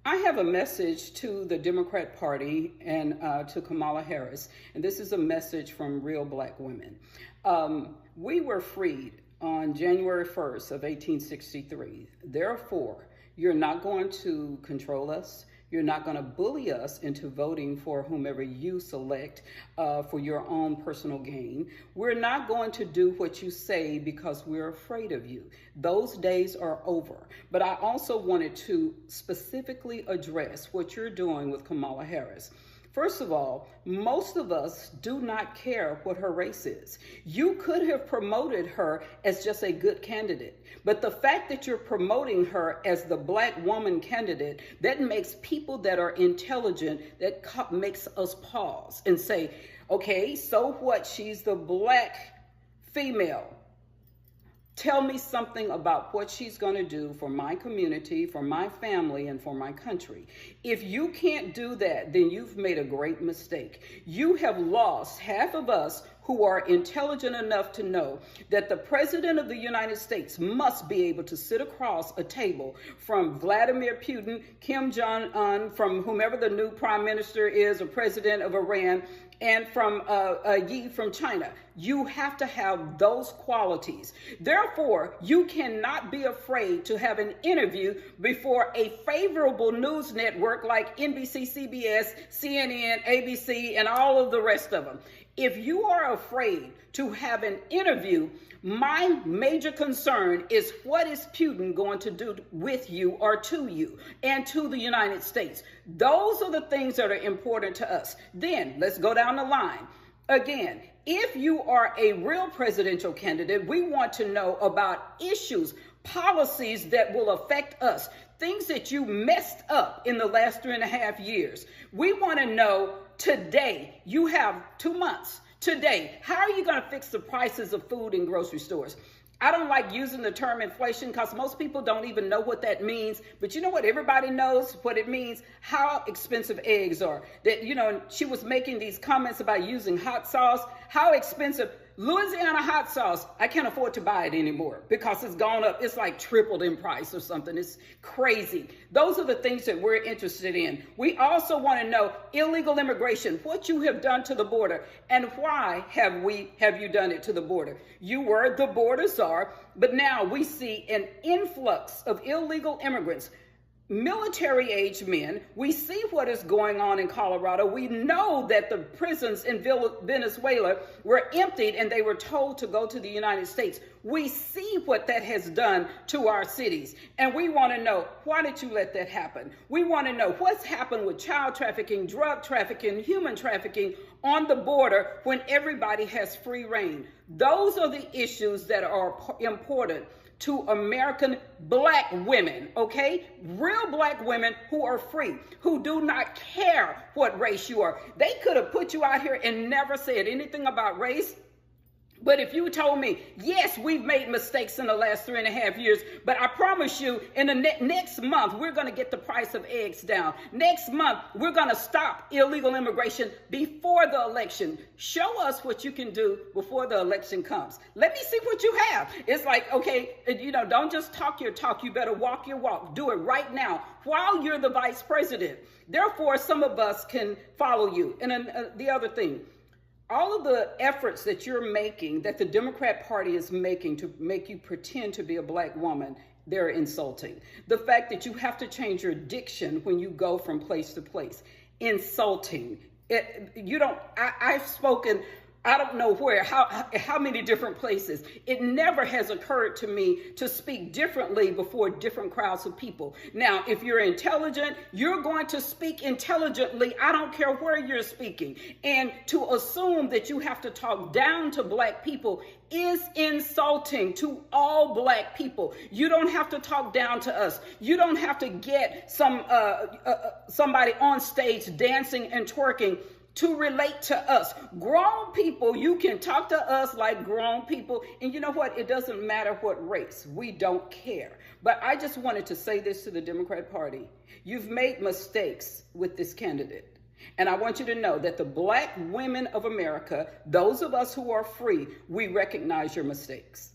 I have a message to the Democrat Party and to Kamala Harris, and this is a message from real black women. We were freed on January 1st of 1863. Therefore, you're not going to control us. You're not going to bully us into voting for whomever you select for your own personal gain. We're not going to do what you say because we're afraid of you. Those days are over. But I also wanted to specifically address what you're doing with Kamala Harris. First of all, most of us do not care what her race is. You could have promoted her as just a good candidate, but the fact that you're promoting her as the black woman candidate, that makes people that are intelligent, that makes us pause and say, okay, so what? She's the black female. Tell me something about what she's going to do for my community, for my family, and for my country. If you can't do that, then you've made a great mistake. You have lost half of us who are intelligent enough to know that the President of the United States must be able to sit across a table from Vladimir Putin, Kim Jong-un, from whomever the new prime minister is or president of Iran, and from Yi from China. You have to have those qualities. Therefore, you cannot be afraid to have an interview before a favorable news network like NBC, CBS, CNN, ABC, and all of the rest of them. If you are afraid to have an interview, my major concern is what is Putin going to do with you or to you and to the United States? Those are the things that are important to us. Then let's go down the line. Again, if you are a real presidential candidate, we want to know about issues, policies that will affect us, things that you messed up in the last 3.5 years. We want to know today. You have 2 months. Today, how are you going to fix the prices of food in grocery stores? I don't like using the term inflation because most people don't even know what that means. But you know what? Everybody knows what it means, how expensive eggs are. That, she was making these comments about using hot sauce, how expensive. Louisiana hot sauce, I can't afford to buy it anymore because it's gone up. It's like tripled in price or something. It's crazy. Those are the things that we're interested in. We also want to know illegal immigration, what you have done to the border, and why have you done it to the border? You were the border czar, but now we see an influx of illegal immigrants. Military-age men. We see what is going on in Colorado. We know that the prisons in Venezuela were emptied and they were told to go to the United States. We see what that has done to our cities. And we want to know, why did you let that happen? We want to know what's happened with child trafficking, drug trafficking, human trafficking on the border when everybody has free reign. Those are the issues that are important to American black women, okay? Real black women who are free, who do not care what race you are. They could have put you out here and never said anything about race. But if you told me, yes, we've made mistakes in the last 3.5 years, but I promise you in the next month, we're going to get the price of eggs down. Next month, we're going to stop illegal immigration before the election. Show us what you can do before the election comes. Let me see what you have. It's like, okay, don't just talk your talk. You better walk your walk. Do it right now while you're the vice president. Therefore, some of us can follow you. And the other thing, all of the efforts that you're making, that the Democrat Party is making to make you pretend to be a black woman, they're insulting. The fact that you have to change your diction when you go from place to place, insulting. I've spoken, I don't know where, how many different places. It never has occurred to me to speak differently before different crowds of people. Now, if you're intelligent, you're going to speak intelligently. I don't care where you're speaking. And to assume that you have to talk down to black people is insulting to all black people. You don't have to talk down to us. You don't have to get somebody on stage dancing and twerking to relate to us. Grown people, you can talk to us like grown people. And you know what? It doesn't matter what race. We don't care. But I just wanted to say this to the Democrat Party. You've made mistakes with this candidate. And I want you to know that the black women of America, those of us who are free, we recognize your mistakes.